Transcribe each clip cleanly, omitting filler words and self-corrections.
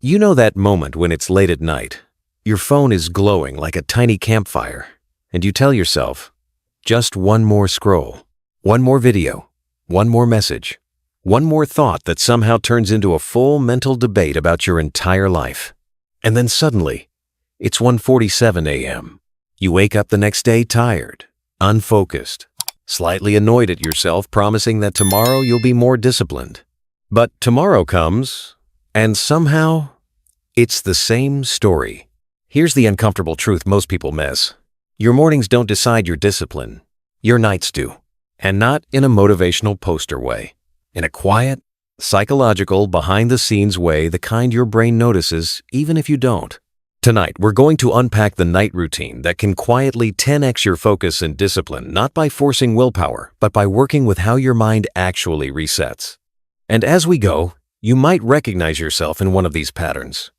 You know that moment when it's late at night, your phone is glowing like a tiny campfire, and you tell yourself, just one more scroll, one more video, one more message, one more thought that somehow turns into a full mental debate about your entire life. And then suddenly, it's 1:47 a.m. You wake up the next day tired, unfocused, slightly annoyed at yourself, promising that tomorrow you'll be more disciplined. But tomorrow comes, and somehow, it's the same story. Here's the uncomfortable truth most people miss. Your mornings don't decide your discipline. Your nights do. And not in a motivational poster way. In a quiet, psychological, behind-the-scenes way, the kind your brain notices even if you don't. Tonight, we're going to unpack the night routine that can quietly 10x your focus and discipline, not by forcing willpower, but by working with how your mind actually resets. And as we go, you might recognize yourself in one of these patterns.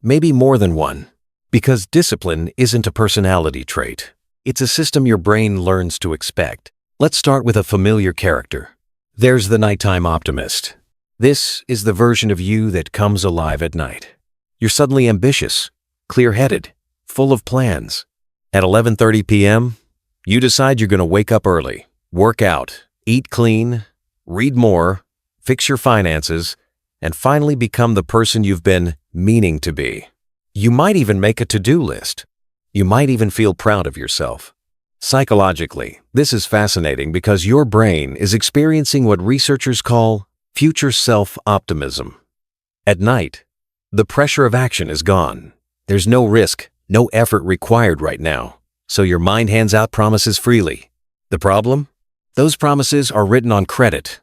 Maybe more than one, because discipline isn't a personality trait. It's a system your brain learns to expect. Let's start with a familiar character. There's the nighttime optimist. This is the version of you that comes alive at night. You're suddenly ambitious, clear-headed, full of plans. At 11:30 p.m., you decide you're going to wake up early, work out, eat clean, read more, fix your finances, and finally become the person you've been meaning to be. You might even make a to-do list. You might even feel proud of yourself. Psychologically, this is fascinating because your brain is experiencing what researchers call future self-optimism. At night, the pressure of action is gone. There's no risk, no effort required right now, so your mind hands out promises freely. The problem? Those promises are written on credit,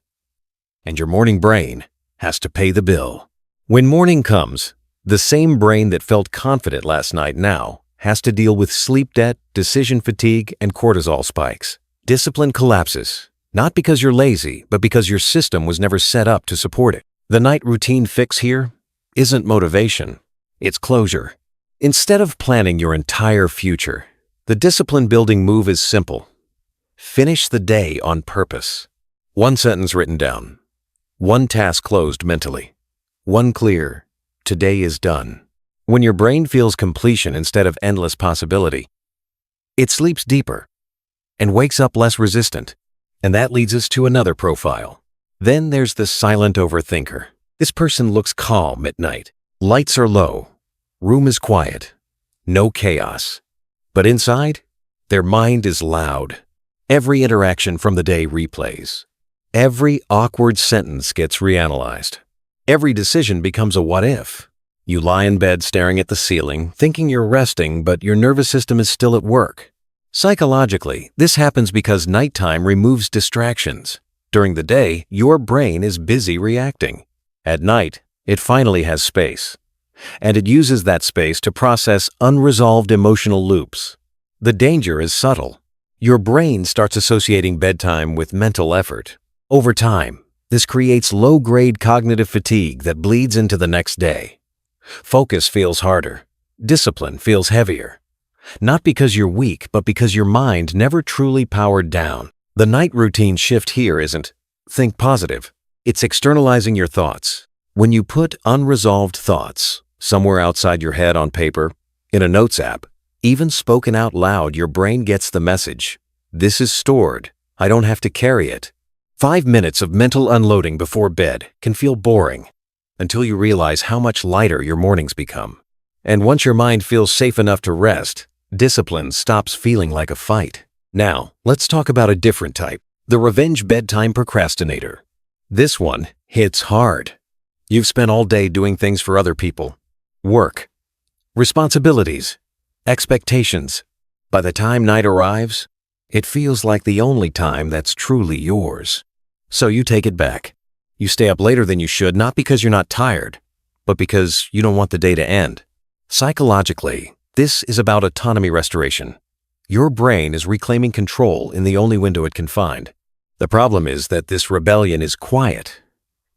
and your morning brain has to pay the bill. When morning comes, the same brain that felt confident last night now has to deal with sleep debt, decision fatigue, and cortisol spikes. Discipline collapses, not because you're lazy, but because your system was never set up to support it. The night routine fix here isn't motivation, it's closure. Instead of planning your entire future, the discipline-building move is simple. Finish the day on purpose. One sentence written down. One task closed mentally. One clear, today is done. When your brain feels completion instead of endless possibility, it sleeps deeper and wakes up less resistant. And that leads us to another profile. Then there's the silent overthinker. This person looks calm at night. Lights are low. Room is quiet. No chaos. But inside, their mind is loud. Every interaction from the day replays. Every awkward sentence gets reanalyzed. Every decision becomes a what-if. You lie in bed staring at the ceiling, thinking you're resting, but your nervous system is still at work. Psychologically, this happens because nighttime removes distractions. During the day, your brain is busy reacting. At night, it finally has space. And it uses that space to process unresolved emotional loops. The danger is subtle. Your brain starts associating bedtime with mental effort. Over time, this creates low-grade cognitive fatigue that bleeds into the next day. Focus feels harder. Discipline feels heavier. Not because you're weak, but because your mind never truly powered down. The night routine shift here isn't think positive. It's externalizing your thoughts. When you put unresolved thoughts somewhere outside your head on paper, in a notes app, even spoken out loud, your brain gets the message. This is stored. I don't have to carry it. 5 minutes of mental unloading before bed can feel boring until you realize how much lighter your mornings become. And once your mind feels safe enough to rest, discipline stops feeling like a fight. Now, let's talk about a different type, the revenge bedtime procrastinator. This one hits hard. You've spent all day doing things for other people. Work, responsibilities, expectations. By the time night arrives, it feels like the only time that's truly yours. So you take it back. You stay up later than you should, not because you're not tired, but because you don't want the day to end. Psychologically, this is about autonomy restoration. Your brain is reclaiming control in the only window it can find. The problem is that this rebellion is quiet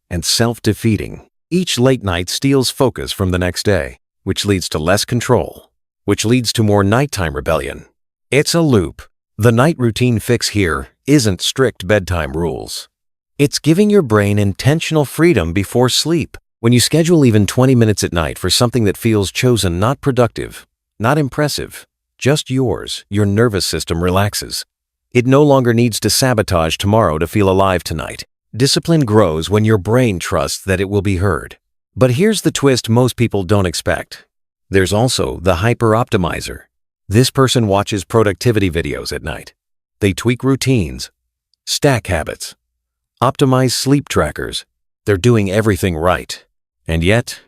and self-defeating. Each late night steals focus from the next day, which leads to less control, which leads to more nighttime rebellion. It's a loop. The night routine fix here isn't strict bedtime rules. It's giving your brain intentional freedom before sleep. When you schedule even 20 minutes at night for something that feels chosen, not productive, not impressive, just yours, your nervous system relaxes. It no longer needs to sabotage tomorrow to feel alive tonight. Discipline grows when your brain trusts that it will be heard. But here's the twist most people don't expect. There's also the hyper-optimizer. This person watches productivity videos at night. They tweak routines, stack habits, optimize sleep trackers. They're doing everything right. And yet,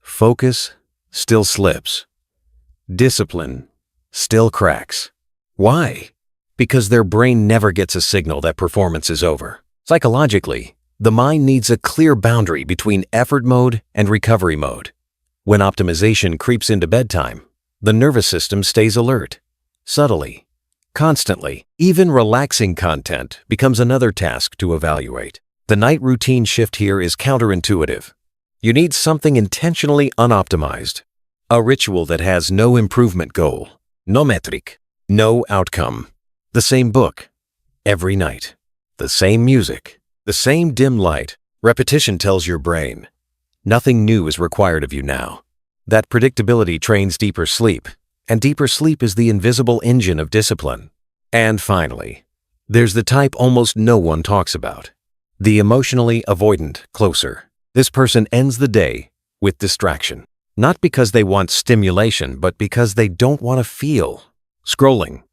focus still slips. Discipline still cracks. Why? Because their brain never gets a signal that performance is over. Psychologically, the mind needs a clear boundary between effort mode and recovery mode. When optimization creeps into bedtime, the nervous system stays alert. Subtly, constantly, even relaxing content becomes another task to evaluate. The night routine shift here is counterintuitive. You need something intentionally unoptimized. A ritual that has no improvement goal, no metric, no outcome. The same book, every night. The same music, the same dim light. Repetition tells your brain, nothing new is required of you now. That predictability trains deeper sleep, and deeper sleep is the invisible engine of discipline. And finally, there's the type almost no one talks about. The emotionally avoidant closer. This person ends the day with distraction. Not because they want stimulation, but because they don't want to feel. Scrolling,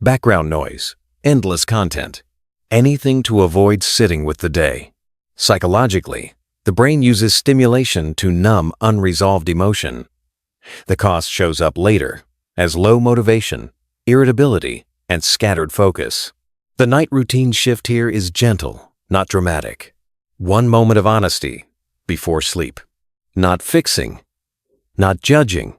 background noise, endless content. Anything to avoid sitting with the day. Psychologically, the brain uses stimulation to numb unresolved emotion. The cost shows up later as low motivation, irritability, and scattered focus. The night routine shift here is gentle, not dramatic. One moment of honesty before sleep. Not fixing, not judging,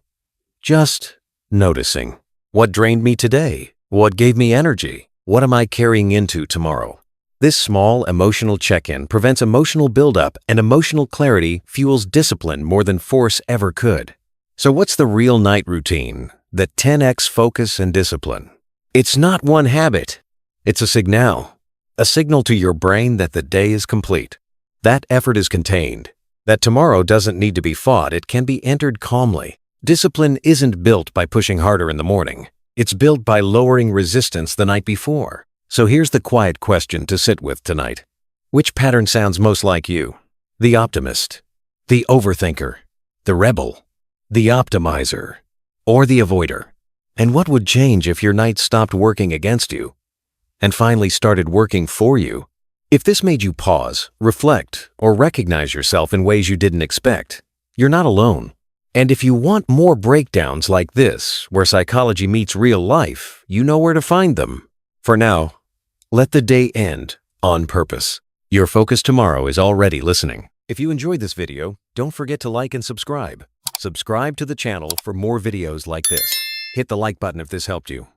just noticing. What drained me today? What gave me energy? What am I carrying into tomorrow? This small emotional check-in prevents emotional buildup, and emotional clarity fuels discipline more than force ever could. So what's the real night routine that 10x focus and discipline? It's not one habit. It's a signal to your brain that the day is complete. That effort is contained. That tomorrow doesn't need to be fought, it can be entered calmly. Discipline isn't built by pushing harder in the morning. It's built by lowering resistance the night before. So here's the quiet question to sit with tonight. Which pattern sounds most like you? The optimist, the overthinker, the rebel, the optimizer, or the avoider? And what would change if your night stopped working against you and finally started working for you? If this made you pause, reflect, or recognize yourself in ways you didn't expect, you're not alone. And if you want more breakdowns like this, where psychology meets real life, you know where to find them. For now, let the day end on purpose. Your focus tomorrow is already listening. If you enjoyed this video, don't forget to like and subscribe. Subscribe to the channel for more videos like this. Hit the like button if this helped you.